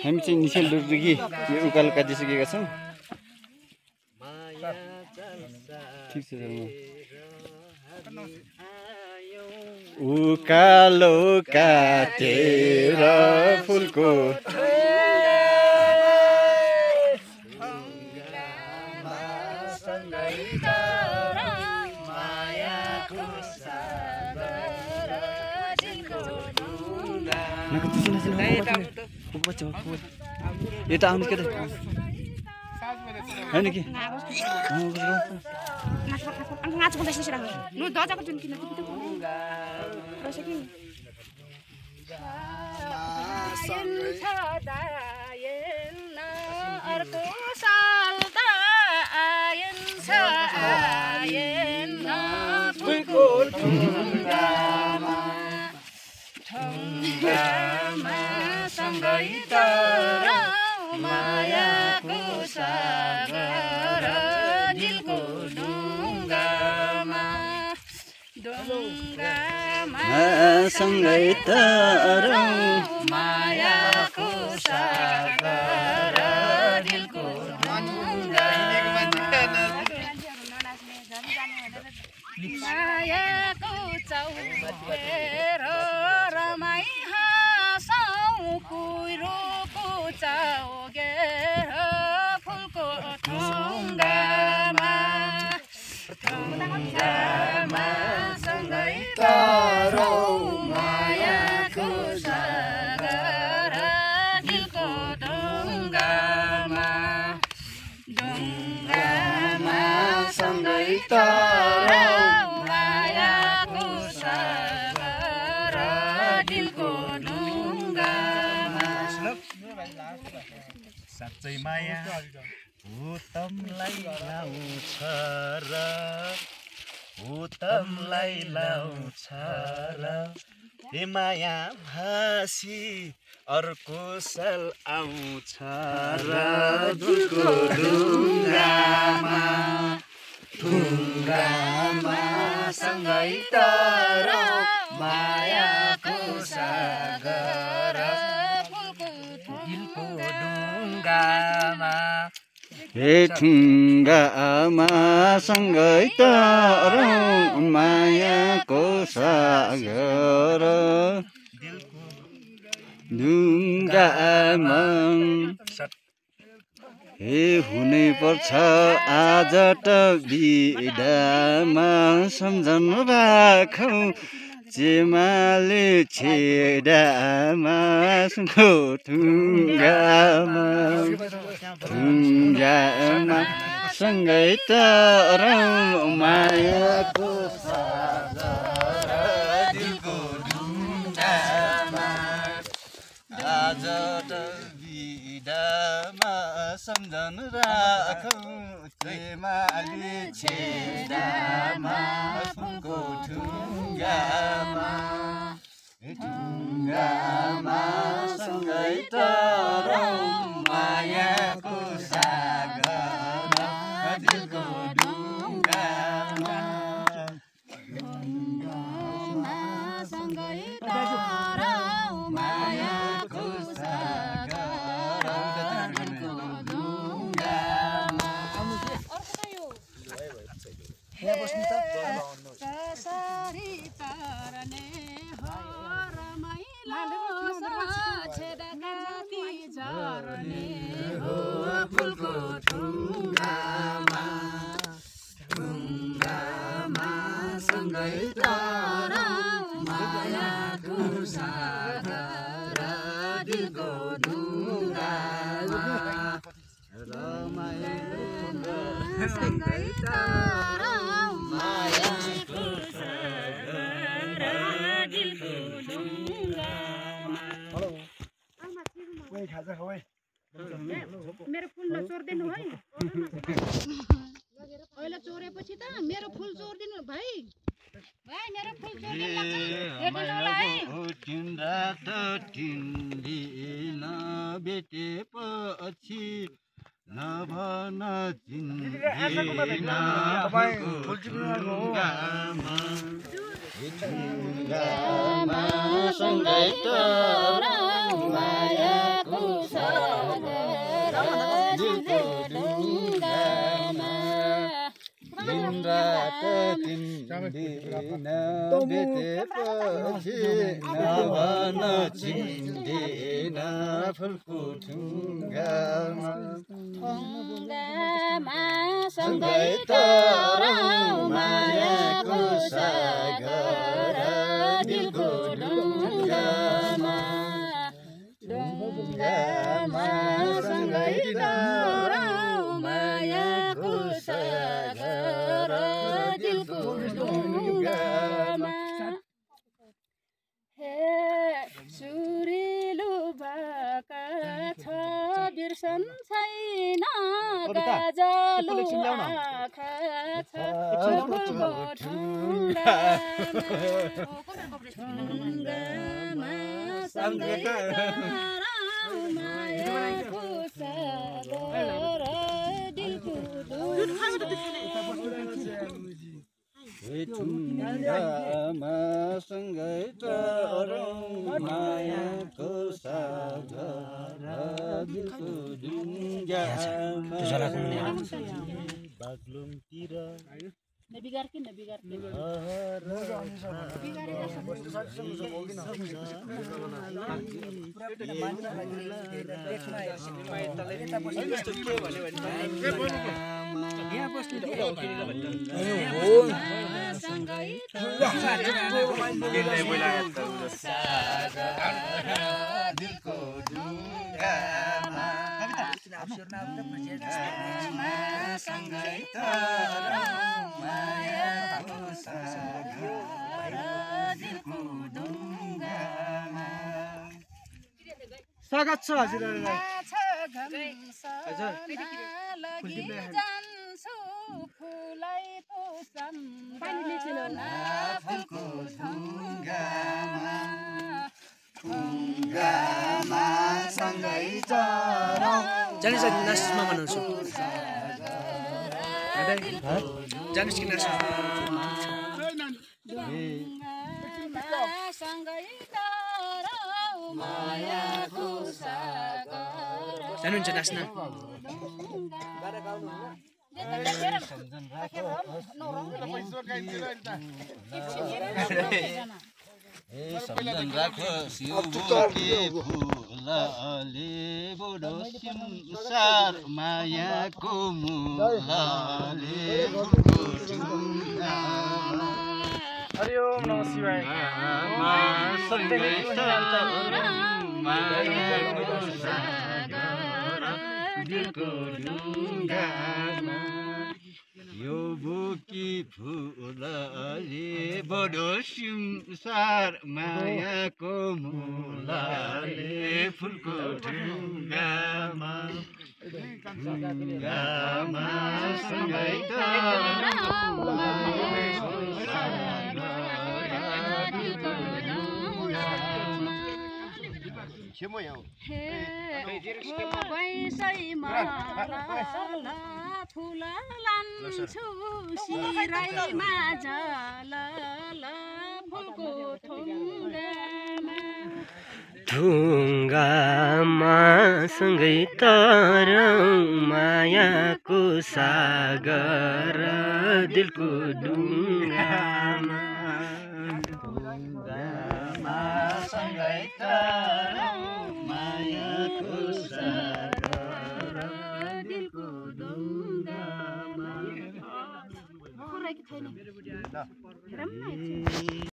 हामी चाहिँ निसेलदेखि यो उकालो काटिसकेका छौँ। ठिक छ उकालो काटेर फुलको यता आउनु के त होइन कि मायाको सागर दिलको ढुङ्गामा सँगै तरौँ मायाको सागर दिलको मायाको चौकेर रमाइ हाँसौँ कुहिरोको चौकेर फुलको ढुङ्गामा सँगै तरौँ मायाको सागर दिलको ढुङ्गामा सँगै तरौँ मायाको सागर दिलको ढुङ्गामा साँच्चै माया उत्तमलाई लाउँछ र उत्तमलाई लाउँछ र ए माया भासी अर्को साल आउँछ र दिलको ढुङ्गामा सँगै तरौँ मायाको सागर दिलको ढुङ्गामा हे ढुङ्गामा सँगै तरौँ मायाको सागर ढुङ्गामा हे हुनै पर्छ आज त बिदामा सम्झनु राखौँ चेमाले छेडामा सुनको ढुङ्गामा सँगै तरौँ मायाको सागर दिलको ढुङ्गामा आज त बिदामा सम्झनु राखौँ चेमाले छेडामा सुनको ढुङ्गामा सँगै तरौँ मायाको सागर दिलको ढुङ्गामा सँगै तरौँ मायाको सागर दिलको ढुङ्गामा कसरी तरने हो रमाइलो छेडकाती झर्ने हो फुलको ढुङ्गामा सँगै तरौँ मायाको सागर दिलको ढुङ्गामा सँगै तरौँ मायाको सागर दिलको ढुङ्गामा मेरो फुल नचोर्दिनु है अहिले चोरेपछि त मेरो फुल चोर्दिनु भाइ भाइ मेरो फुल चोर्दिनु बेटेपछि नभन चिन्दिन ढुङ्गामा सँगै तरौँ मायाको सागर दिलको ढुङ्गामा दिनरात किन्दिन बेतेपछि नभन चिन्दिन फुलको ढुङ्गामा सँगै तरौँ मायाको सागर दिलको ढुङ्गामा ढुङ्गामा सँगै तरौँ मायाको सागर दिलको ढुङ्गामा हे सुरिलो बाका छ बिर्सन छैन गाजलो आँखा छ फुलको ढुङ्गामा सँगै तरौँ मायाको सागर दिलको ढुङ्गामा सँगै तरौँ मायाको सागर दिलको ढुङ्गामा बाग्लुङतिर नबिगार के नबिगार के दिलको ढुङ्गामा सँगै तरौँ मायाको सागर दिलको ढुङ्गामा स्वागत छ हजुरहरुलाई फुलको ढुङ्गामा ढुङ्गामा सँगै तरौँ जानिस नास्मा बनाउँछु जानिस कि नास्मा जानुहुन्छ नाच्न सम्झन राखो शिवकी फुलले बुढो संसार मायाको मूलले फुलको ढुङ्गामा हरि ओम नमः शिवाय सँगै तरौँ मायाको सागर दिलको ढुङ्गामा यो बोकी फुलले बडो संसार मायाको मूलले फुलको ढुङ्गामा ढुङ्गामा सँगै तरौँ मायाको सागर दिलको ढुङ्गामा फुल लान्छु सिराइमा झल फुलको ढुङ्गामा सँगै तरौँ मायाको सागर दिलको ढुङ्गामा ढुङ्गामा सँगै तरौँ मायाको सागर दिलको ढुङ्गामा